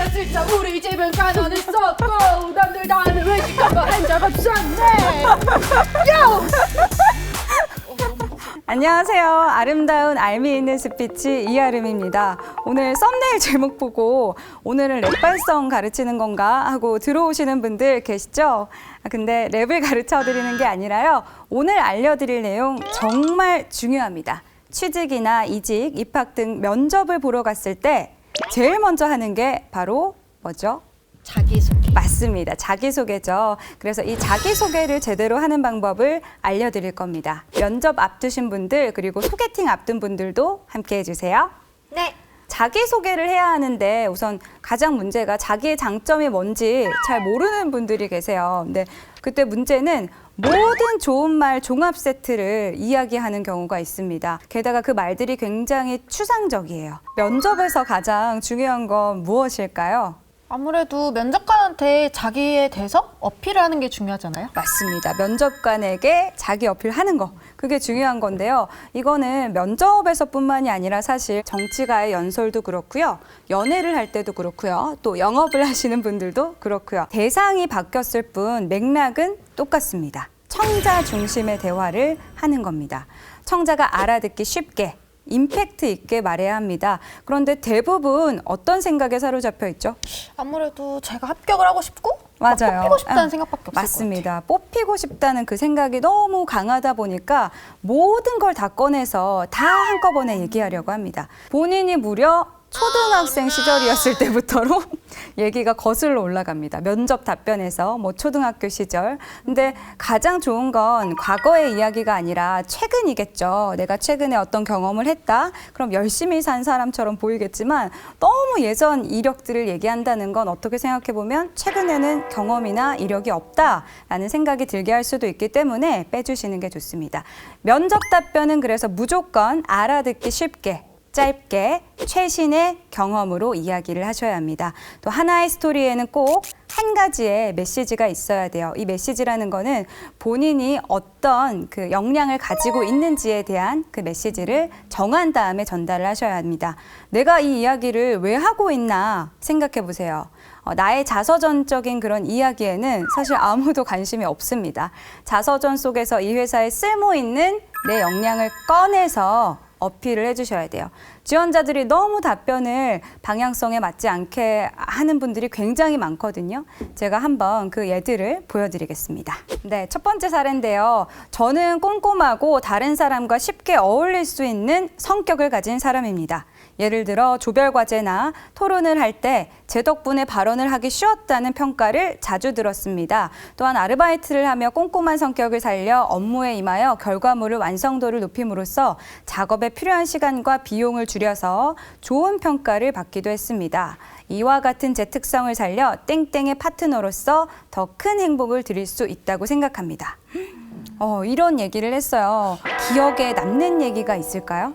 은근슬쩍 우리 집은 가난을 썼고 남들 다 아는 외식값과 한적 없었네. 요! 안녕하세요. 아름다운 알미 있는 스피치 이아름입니다. 오늘 썸네일 제목 보고 오늘은 랩 발성 가르치는 건가 하고 들어오시는 분들 계시죠? 근데 랩을 가르쳐 드리는 게 아니라요. 오늘 알려드릴 내용 정말 중요합니다. 취직이나 이직, 입학 등 면접을 보러 갔을 때 제일 먼저 하는 게 바로 뭐죠? 자기소개. 맞습니다. 자기소개죠. 그래서 이 자기소개를 제대로 하는 방법을 알려드릴 겁니다. 면접 앞두신 분들 그리고 소개팅 앞둔 분들도 함께 해주세요. 네. 자기소개를 해야 하는데 우선 가장 문제가 자기의 장점이 뭔지 잘 모르는 분들이 계세요. 근데 그때 문제는 모든 좋은 말 종합 세트를 이야기하는 경우가 있습니다. 게다가 그 말들이 굉장히 추상적이에요. 면접에서 가장 중요한 건 무엇일까요? 아무래도 면접관한테 자기에 대해서 어필을 하는 게 중요하잖아요. 맞습니다. 면접관에게 자기 어필하는 거. 그게 중요한 건데요. 이거는 면접에서뿐만이 아니라 사실 정치가의 연설도 그렇고요. 연애를 할 때도 그렇고요. 또 영업을 하시는 분들도 그렇고요. 대상이 바뀌었을 뿐 맥락은 똑같습니다. 청자 중심의 대화를 하는 겁니다. 청자가 알아듣기 쉽게 임팩트 있게 말해야 합니다. 그런데 대부분 어떤 생각에 사로잡혀 있죠? 아무래도 제가 합격을 하고 싶고 맞아요. 뽑히고 싶다는 생각밖에 없을 맞습니다. 뽑히고 싶다는 그 생각이 너무 강하다 보니까 모든 걸 다 꺼내서 다 한꺼번에 얘기하려고 합니다. 본인이 무려 초등학생 시절이었을 때부터로 얘기가 거슬러 올라갑니다. 면접 답변에서 뭐 초등학교 시절. 근데 가장 좋은 건 과거의 이야기가 아니라 최근이겠죠. 내가 최근에 어떤 경험을 했다. 그럼 열심히 산 사람처럼 보이겠지만 너무 예전 이력들을 얘기한다는 건 어떻게 생각해 보면 최근에는 경험이나 이력이 없다라는 생각이 들게 할 수도 있기 때문에 빼주시는 게 좋습니다. 면접 답변은 그래서 무조건 알아듣기 쉽게 짧게 최신의 경험으로 이야기를 하셔야 합니다. 또 하나의 스토리에는 꼭 한 가지의 메시지가 있어야 돼요. 이 메시지라는 거는 본인이 어떤 그 역량을 가지고 있는지에 대한 그 메시지를 정한 다음에 전달을 하셔야 합니다. 내가 이 이야기를 왜 하고 있나 생각해 보세요. 나의 자서전적인 그런 이야기에는 사실 아무도 관심이 없습니다. 자서전 속에서 이 회사에 쓸모 있는 내 역량을 꺼내서 어필을 해주셔야 돼요. 지원자들이 너무 답변을 방향성에 맞지 않게 하는 분들이 굉장히 많거든요. 제가 한번 그 예들을 보여드리겠습니다. 네, 첫 번째 사례인데요. 저는 꼼꼼하고 다른 사람과 쉽게 어울릴 수 있는 성격을 가진 사람입니다. 예를 들어 조별 과제나 토론을 할 때 제 덕분에 발언을 하기 쉬웠다는 평가를 자주 들었습니다. 또한 아르바이트를 하며 꼼꼼한 성격을 살려 업무에 임하여 결과물을 완성도를 높임으로써 작업에 필요한 시간과 비용을 줄여서 좋은 평가를 받기도 했습니다. 이와 같은 제 특성을 살려 땡땡의 파트너로서 더 큰 행복을 드릴 수 있다고 생각합니다. 이런 얘기를 했어요. 기억에 남는 얘기가 있을까요?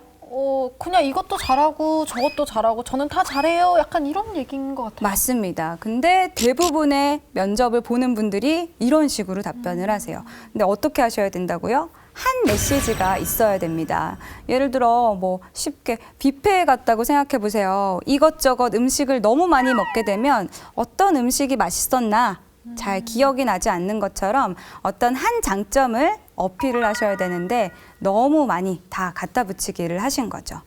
그냥 이것도 잘하고 저것도 잘하고 저는 다 잘해요. 약간 이런 얘기인 것 같아요. 맞습니다. 근데 대부분의 면접을 보는 분들이 이런 식으로 답변을 하세요. 근데 어떻게 하셔야 된다고요? 한 메시지가 있어야 됩니다. 예를 들어 뭐 쉽게 뷔페에 갔다고 생각해 보세요. 이것저것 음식을 너무 많이 먹게 되면 어떤 음식이 맛있었나 잘 기억이 나지 않는 것처럼 어떤 한 장점을 어필을 하셔야 되는데 너무 많이 다 갖다 붙이기를 하신 거죠.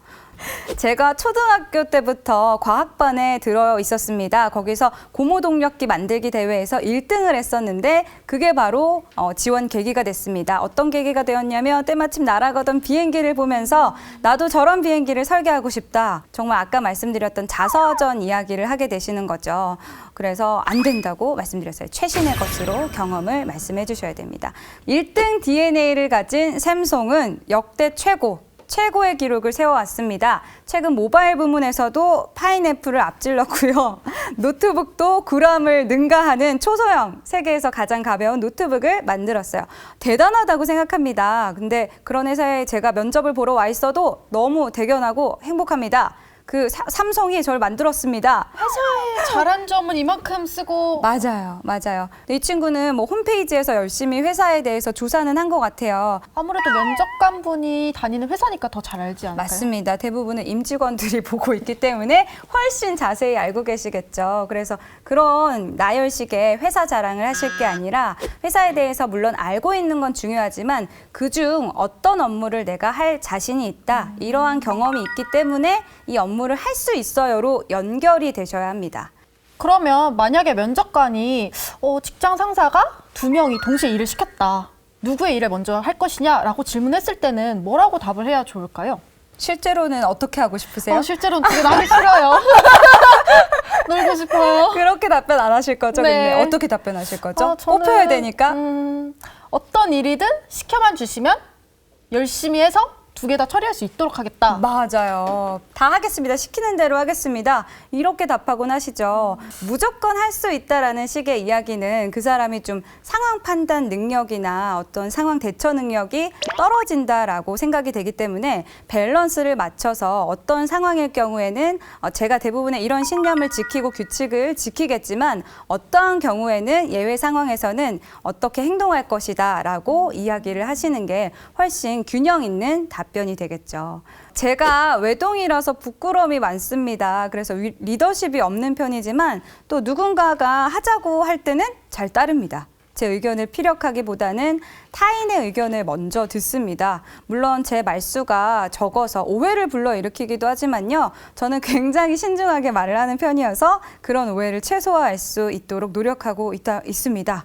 제가 초등학교 때부터 과학반에 들어 있었습니다. 거기서 고무동력기 만들기 대회에서 1등을 했었는데 그게 바로 지원 계기가 됐습니다. 어떤 계기가 되었냐면 때마침 날아가던 비행기를 보면서 나도 저런 비행기를 설계하고 싶다. 정말 아까 말씀드렸던 자서전 이야기를 하게 되시는 거죠. 그래서 안 된다고 말씀드렸어요. 최신의 것으로 경험을 말씀해 주셔야 됩니다. 1등 DNA를 가진 샘송은 역대 최고의 기록을 세워왔습니다. 최근 모바일 부문에서도 파인애플을 앞질렀고요. 노트북도 9g을 능가하는 초소형, 세계에서 가장 가벼운 노트북을 만들었어요. 대단하다고 생각합니다. 근데 그런 회사에 제가 면접을 보러 와 있어도 너무 대견하고 행복합니다. 삼성이 저를 만들었습니다. 회사에 잘한 점은 이만큼 쓰고. 맞아요, 맞아요. 이 친구는 뭐 홈페이지에서 열심히 회사에 대해서 조사는 한 것 같아요. 아무래도 면접관분이 다니는 회사니까 더 잘 알지 않을까요? 맞습니다. 대부분은 임직원들이 보고 있기 때문에 훨씬 자세히 알고 계시겠죠. 그래서 그런 나열식의 회사 자랑을 하실 게 아니라 회사에 대해서 물론 알고 있는 건 중요하지만 그중 어떤 업무를 내가 할 자신이 있다. 이러한 경험이 있기 때문에 이 업무를 할 수 있어요로 연결이 되셔야 합니다. 그러면 만약에 면접관이 직장 상사가 2명이 동시에 일을 시켰다. 누구의 일을 먼저 할 것이냐라고 질문했을 때는 뭐라고 답을 해야 좋을까요? 실제로는 어떻게 하고 싶으세요? 실제로는 그게 나기 싫어요. 놀고 싶어요. 그렇게 답변 안 하실 거죠? 네. 근데 어떻게 답변하실 거죠? 저는, 뽑혀야 되니까. 어떤 일이든 시켜만 주시면 열심히 해서 2개 다 처리할 수 있도록 하겠다. 맞아요. 다 하겠습니다. 시키는 대로 하겠습니다. 이렇게 답하곤 하시죠. 무조건 할 수 있다라는 식의 이야기는 그 사람이 좀 상황 판단 능력이나 어떤 상황 대처 능력이 떨어진다라고 생각이 되기 때문에 밸런스를 맞춰서 어떤 상황일 경우에는 제가 대부분의 이런 신념을 지키고 규칙을 지키겠지만 어떠한 경우에는 예외 상황에서는 어떻게 행동할 것이다라고 이야기를 하시는 게 훨씬 균형 있는 답변이 되겠죠. 제가 외동이라서 부끄러움이 많습니다. 그래서 리더십이 없는 편이지만 또 누군가가 하자고 할 때는 잘 따릅니다. 제 의견을 피력하기보다는 타인의 의견을 먼저 듣습니다. 물론 제 말수가 적어서 오해를 불러일으키기도 하지만요. 저는 굉장히 신중하게 말을 하는 편이어서 그런 오해를 최소화할 수 있도록 노력하고 있습니다.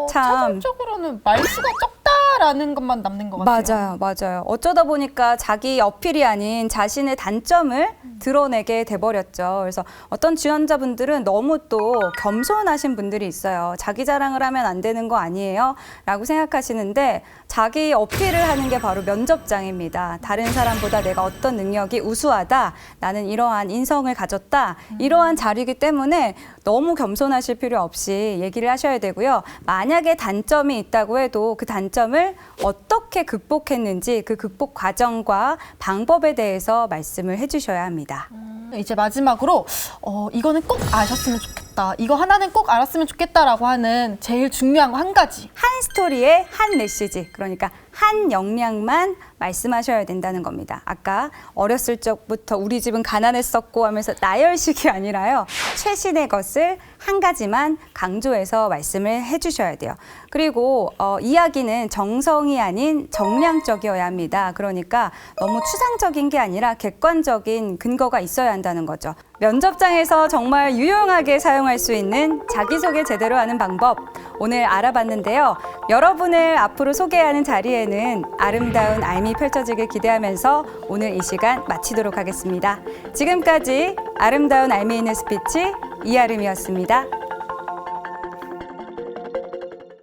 최종적으로는 말수가 적다라는 것만 남는 것 같아요. 맞아요. 어쩌다 보니까 자기 어필이 아닌 자신의 단점을 드러내게 돼버렸죠. 그래서 어떤 지원자분들은 너무 또 겸손하신 분들이 있어요. 자기 자랑을 하면 안 되는 거 아니에요? 라고 생각하시는데 자기 어필을 하는 게 바로 면접장입니다. 다른 사람보다 내가 어떤 능력이 우수하다. 나는 이러한 인성을 가졌다. 이러한 자리이기 때문에 너무 겸손하실 필요 없이 얘기를 하셔야 되고요. 만약에 단점이 있다고 해도 그 단점을 어떻게 극복했는지 그 극복 과정과 방법에 대해서 말씀을 해주셔야 합니다. 이제 마지막으로 이거는 꼭 아셨으면 좋겠다. 이거 하나는 꼭 알았으면 좋겠다라고 하는 제일 중요한 거 한 가지. 한 스토리에 한 메시지, 그러니까 한 역량만 말씀하셔야 된다는 겁니다. 아까 어렸을 적부터 우리 집은 가난했었고 하면서 나열식이 아니라요. 최신의 것을 한 가지만 강조해서 말씀을 해주셔야 돼요. 그리고 이야기는 정성이 아닌 정량적이어야 합니다. 그러니까 너무 추상적인 게 아니라 객관적인 근거가 있어야 한다는 거죠. 면접장에서 정말 유용하게 사용할 수 있는 자기소개 제대로 하는 방법 오늘 알아봤는데요. 여러분을 앞으로 소개하는 자리에는 아름다운 알미 펼쳐지길 기대하면서 오늘 이 시간 마치도록 하겠습니다. 지금까지 아름다운 알미 있는 스피치 이아름이었습니다.